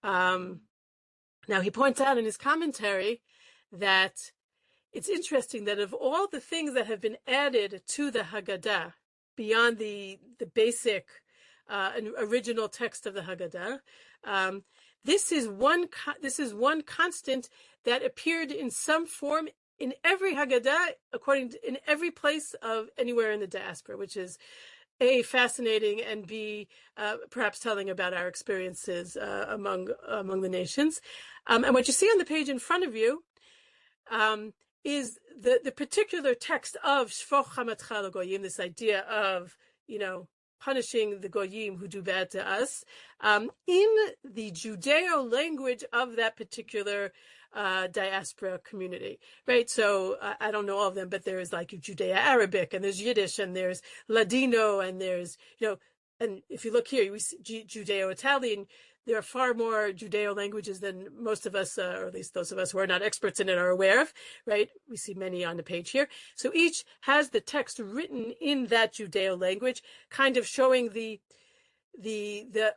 [SPEAKER 1] Now he points out in his commentary that it's interesting that of all the things that have been added to the Haggadah beyond the basic original text of the Haggadah, this is one constant that appeared in some form in every Haggadah, in every place of anywhere in the diaspora, which is A, fascinating, and B, perhaps telling about our experiences among the nations. And what you see on the page in front of you is the particular text of Shfoch Chamatcha ala Goyim, this idea of, punishing the Goyim who do bad to us, in the Judeo language of that particular diaspora community, right? So I don't know all of them, but there's like Judeo-Arabic, and there's Yiddish, and there's Ladino, and there's, and if you look here, we see Judeo-Italian. There are far more Judeo languages than most of us, or at least those of us who are not experts in it, are aware of, right? We see many on the page here. So each has the text written in that Judeo language, kind of showing the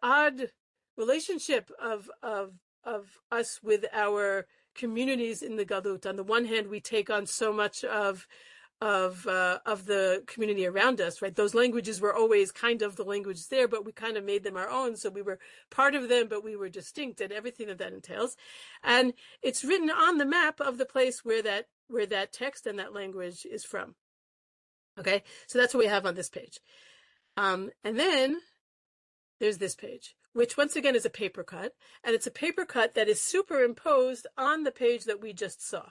[SPEAKER 1] odd relationship of us with our communities in the Galut. On the one hand, we take on so much of the community around us, right? Those languages were always kind of the languages there, but we kind of made them our own. So we were part of them, but we were distinct, and everything that entails. And it's written on the map of the place where that text and that language is from. Okay, so that's what we have on this page. And then there's this page, which once again is a paper cut, and it's a paper cut that is superimposed on the page that we just saw.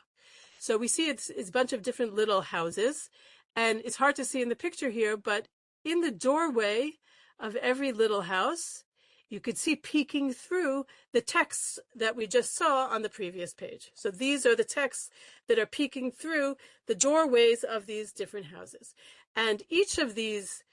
[SPEAKER 1] So we see it's a bunch of different little houses, and it's hard to see in the picture here, but in the doorway of every little house, you could see peeking through the texts that we just saw on the previous page. So these are the texts that are peeking through the doorways of these different houses. And each of these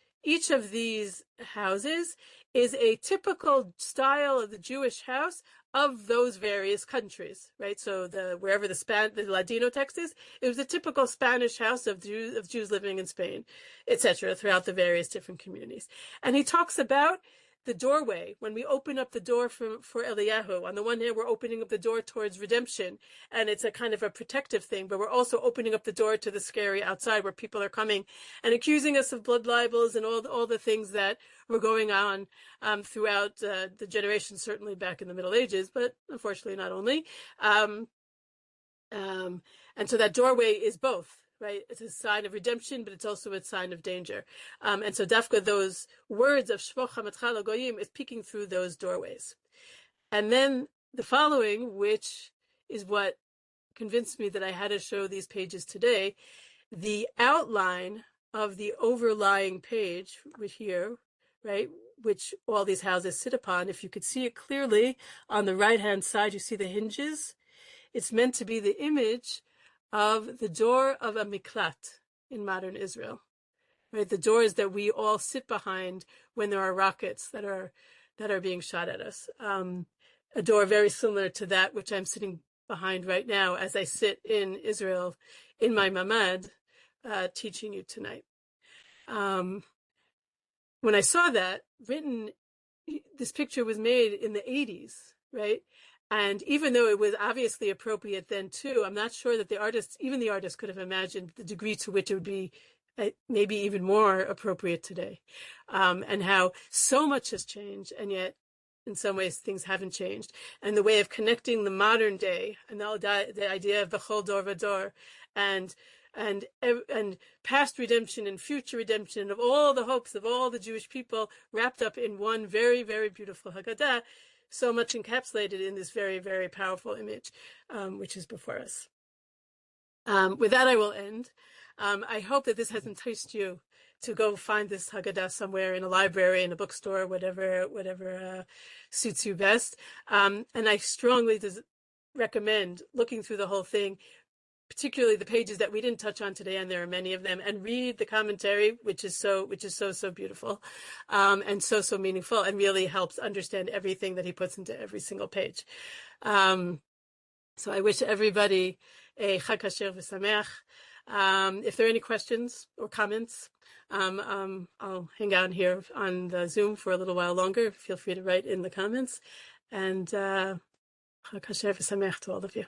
[SPEAKER 1] houses is a typical style of the Jewish house of those various countries, right? So wherever the Ladino text is, it was a typical Spanish house of Jews living in Spain, etc., throughout the various different communities. And he talks about the doorway, when we open up the door for Eliyahu. On the one hand, we're opening up the door towards redemption, and it's a kind of a protective thing, but we're also opening up the door to the scary outside, where people are coming and accusing us of blood libels and all the things that were going on throughout the generations, certainly back in the Middle Ages, but unfortunately not only. And so that doorway is both, right? It's a sign of redemption, but it's also a sign of danger. And so Dafka, those words of Shfoch Chamatcha ala Goyim is peeking through those doorways. And then the following, which is what convinced me that I had to show these pages today, the outline of the overlying page here, right, which all these houses sit upon. If you could see it clearly on the right-hand side, you see the hinges. It's meant to be the image of the door of a miklat in modern Israel, right? The doors that we all sit behind when there are rockets that are being shot at us. A door very similar to that which I'm sitting behind right now as I sit in Israel in my mamad, teaching you tonight. When I saw that written, this picture was made in the 80s, right? And even though it was obviously appropriate then too, I'm not sure that even the artist could have imagined the degree to which it would be maybe even more appropriate today. And how so much has changed, and yet in some ways things haven't changed, and the way of connecting the modern day and the idea of B'chol Dor V'Dor and past redemption and future redemption of all the hopes of all the Jewish people wrapped up in one very, very beautiful Haggadah, so much encapsulated in this very, very powerful image, which is before us. With that, I will end. I hope that this has enticed you to go find this Haggadah somewhere in a library, in a bookstore, whatever suits you best. And I strongly recommend looking through the whole thing, particularly the pages that we didn't touch on today, and there are many of them, and read the commentary, which is so beautiful, and so meaningful, and really helps understand everything that he puts into every single page. So I wish everybody a Chag Kasher v'Sameach. If there are any questions or comments, I'll hang out here on the Zoom for a little while longer. Feel free to write in the comments. And Chag Kasher v'Sameach to all of you.